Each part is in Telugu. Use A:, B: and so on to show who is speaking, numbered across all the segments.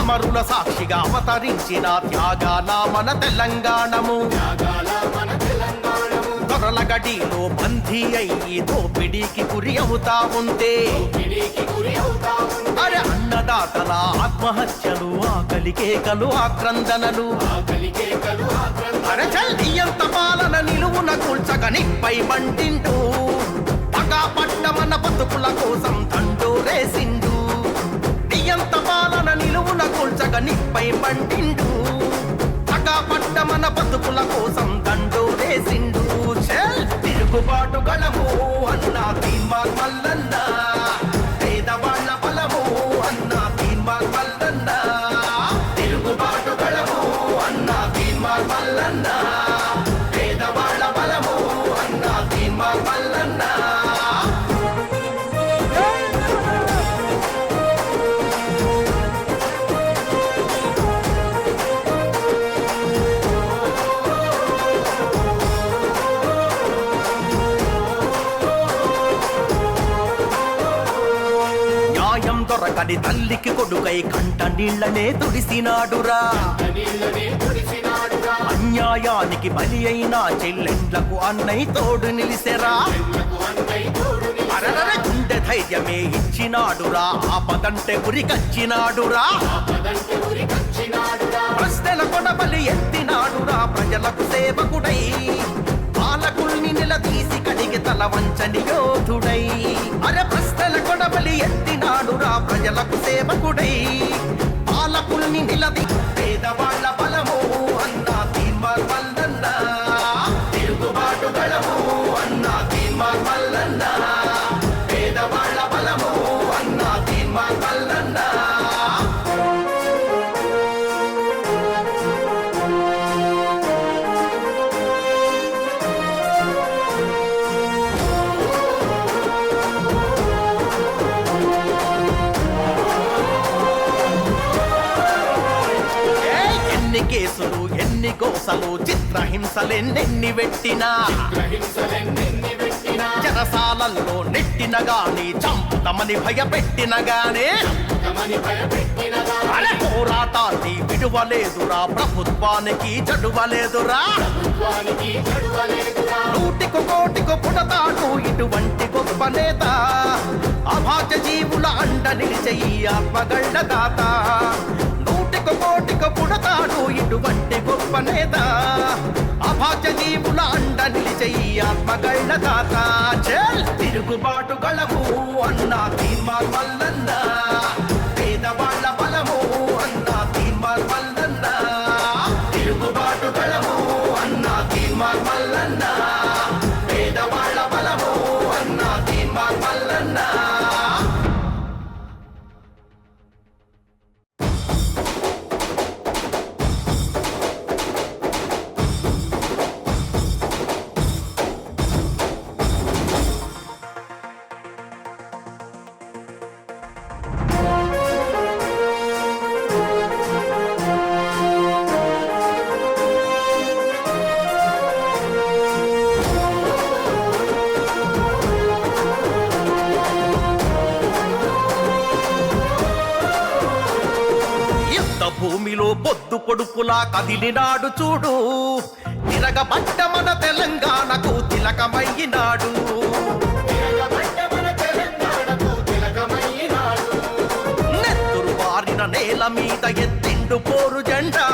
A: అమరుల సాక్షిగా అవతరించిన త్యాగాల మన తెలంగాణము. దొరల గడిలో బందీ అయ్యి దోపిడీకి గురి అవుతా ఉంటే, అరే అన్నదాతల ఆత్మహత్యలు, ఆకలి కేకలు, ఆక్రందనలు, అరే చల్లియంత పాలన నిలువున కూల్చగనిపై మంటింటూ పగా పట్టమన్న బతుకుల కోసం దండోరేసిండు. నియంత పాలన నిలువున కూల్చగనిపై మంటిండు పగా పట్టమన్న బతుకుల కోసం దండోరేసిండు. తిరుగుబాటు గళము అన్నా తీన్మార్ మల్లన్న, పేదవాళ్ల బలము అన్నా తీన్మార్ మల్లన్న. తిరుగుబాటు గళము అన్నా తీన్మార్ మల్లన్న, పేదవాళ్ల బలము అన్నా తీన్మార్ మల్లన్న. దొరకని తల్లికి కొడుకై కంట నీళ్లనే తుడిసినాడురా. అన్యాయానికి బలి అయినా చెల్లెండ్లకు అన్నై తోడు నిలిసెరా. అరర గుండె ధైర్యమే ఇచ్చినాడురా, ఆపదంటే గురికచ్చినాడురా. ప్రశ్నల కొడబలి ఎత్తినాడురా, ప్రజలకు సేవకుడై పాలకుల్ని నిలదీసి కడిగి తల వంచని యోధుడై. అరే ప్రశ్నల కొడబలి ఎత్తినాడురా, ప్రజలకు సేవకుడై పాలకుల్ని నిలది. పేదవాళ్ల బలము అన్నా తీన్మార్ మల్లన్న, తిరుగుబాటు గళము అన్నా తీన్మార్ మల్లన్న, పేదవాళ్ల బలము అన్నా తీన్మార్ మల్లన్న. కేసులు ఎన్ని గోసలు, చిత్రహింసలెన్నెన్ని పెట్టినా, చెరసాలల్లో నెట్టిన గాని, చంపుతమని భయపెట్టిన గానే అరే పోరాటాన్ని విడువలేదురా, ప్రభుత్వానికి చడువలేదురా. నూటికి కోటికి పుడతాడు ఇటువంటి గొప్ప నేత, అభాగ్య జీవుల అండ నిలిచే ఈ ఆత్మగళ్ళ దాత. నూటికి కోటికి పుడతాడు ఇటువంటి గొప్ప నేత, అభాగ్య జీవుల అండ నిలిచే ఈ ఆత్మగళ్ళ దాత. తిరుగుబాటు గళము అన్నా తీన్మార్ మల్లన్న, పేదవాళ్ల బలము అన్నా తీన్మార్ మల్లన్న. తిరుగుబాటు గళము అన్నా తీన్మార్ మల్లన్న, పేదవాళ్ల బలము అన్నా తీన్మార్ మల్లన్న. భూమిలో పొద్దు పొడుపులా కదిలినాడు చూడు, తిరగబడ్డ మన తెలంగాణకు తిలకమయ్యినాడు. నెత్తురు వారిన నేల మీద ఎత్తిండు పోరు జెండా,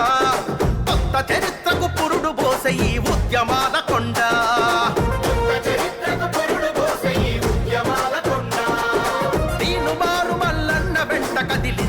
A: కొత్త చరిత్రకు పురుడు పోసే ఈ ఉద్యమాల